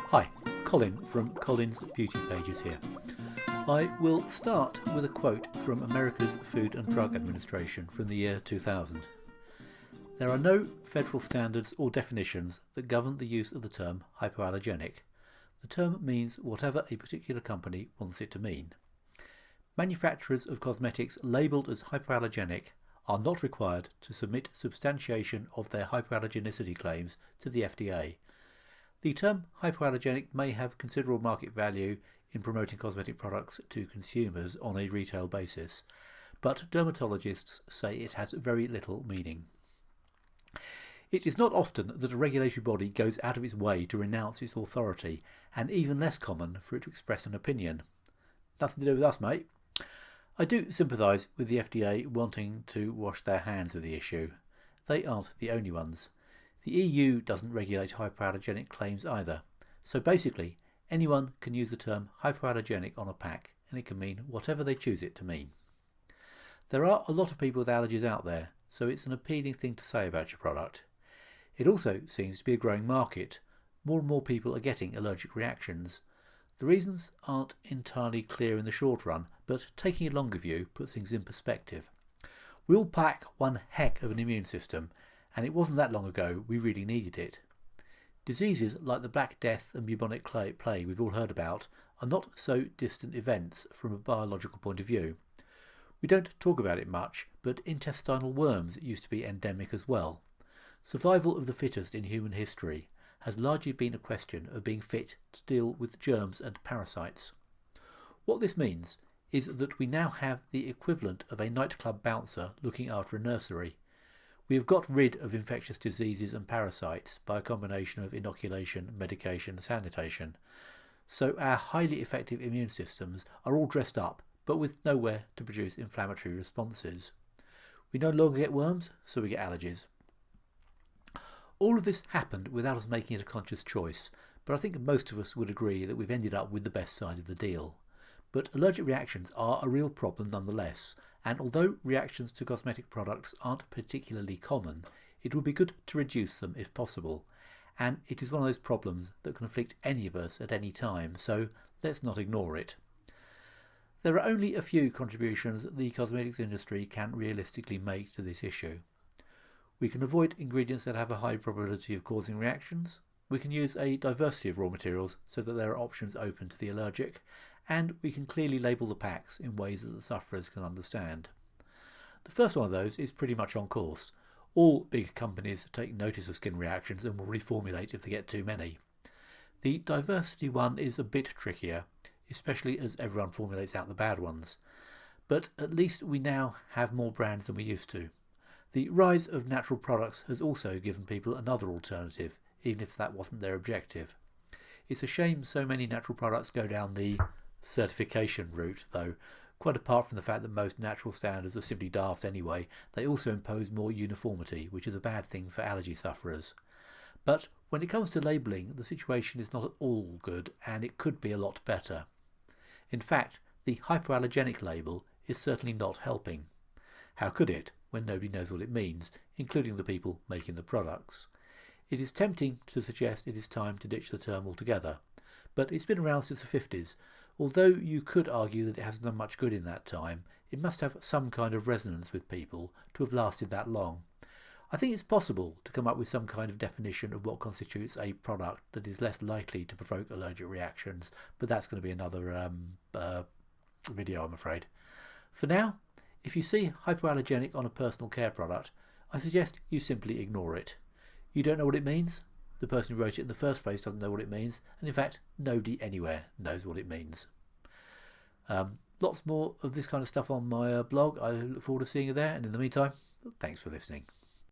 Hi, Colin from Colin's Beauty Pages here. I will start with a quote from America's Food and Drug Administration from the year 2000. There are no federal standards or definitions that govern the use of the term hypoallergenic. The term means whatever a particular company wants it to mean. Manufacturers of cosmetics labelled as hypoallergenic are not required to submit substantiation of their hypoallergenicity claims to the FDA. The term hypoallergenic may have considerable market value in promoting cosmetic products to consumers on a retail basis, but dermatologists say it has very little meaning. It is not often that a regulatory body goes out of its way to renounce its authority, and even less common for it to express an opinion. Nothing to do with us, mate. I do sympathise with the FDA wanting to wash their hands of the issue. They aren't the only ones. The EU doesn't regulate hypoallergenic claims either, so basically anyone can use the term hypoallergenic on a pack, and it can mean whatever they choose it to mean. There are a lot of people with allergies out there, so it's an appealing thing to say about your product. It also seems to be a growing market. More and more people are getting allergic reactions. The reasons aren't entirely clear in the short run, but taking a longer view puts things in perspective. We all pack one heck of an immune system, and it wasn't that long ago we really needed it. Diseases like the Black Death and bubonic plague we've all heard about are not so distant events from a biological point of view. We don't talk about it much, but intestinal worms used to be endemic as well. Survival of the fittest in human history has largely been a question of being fit to deal with germs and parasites. What this means is that we now have the equivalent of a nightclub bouncer looking after a nursery. We have got rid of infectious diseases and parasites by a combination of inoculation, medication and sanitation. So our highly effective immune systems are all dressed up, but with nowhere to produce inflammatory responses. We no longer get worms, so we get allergies. All of this happened without us making it a conscious choice, but I think most of us would agree that we've ended up with the best side of the deal. But allergic reactions are a real problem nonetheless, and although reactions to cosmetic products aren't particularly common, it would be good to reduce them if possible. And it is one of those problems that can afflict any of us at any time, so let's not ignore it. There are only a few contributions that the cosmetics industry can realistically make to this issue. We can avoid ingredients that have a high probability of causing reactions. We can use a diversity of raw materials so that there are options open to the allergic, and we can clearly label the packs in ways that the sufferers can understand. The first one of those is pretty much on course. All big companies take notice of skin reactions and will reformulate if they get too many. The diversity one is a bit trickier, especially as everyone formulates out the bad ones. But at least we now have more brands than we used to. The rise of natural products has also given people another alternative, even if that wasn't their objective. It's a shame so many natural products go down the certification route, though. Quite apart from the fact that most natural standards are simply daft anyway, they also impose more uniformity, which is a bad thing for allergy sufferers. But when it comes to labelling, the situation is not at all good, and it could be a lot better. In fact, the hypoallergenic label is certainly not helping. How could it, when nobody knows what it means, including the people making the products? It is tempting to suggest it is time to ditch the term altogether, but it's been around since the 50s. Although you could argue that it hasn't done much good in that time, it must have some kind of resonance with people to have lasted that long. I think it's possible to come up with some kind of definition of what constitutes a product that is less likely to provoke allergic reactions, but that's going to be another video, I'm afraid. For now, if you see hypoallergenic on a personal care product, I suggest you simply ignore it. You don't know what it means, the person who wrote it in the first place doesn't know what it means, and in fact nobody anywhere knows what it means. Lots more of this kind of stuff on my blog. I look forward to seeing you there, and in the meantime, thanks for listening.